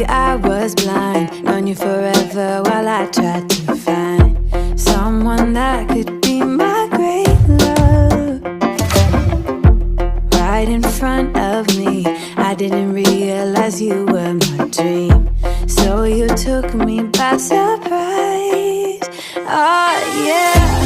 I was blind, known you forever while I tried to find someone that could be my great love. Right in front of me, I didn't realize you were my dream, so you took me by surprise. Oh yeah.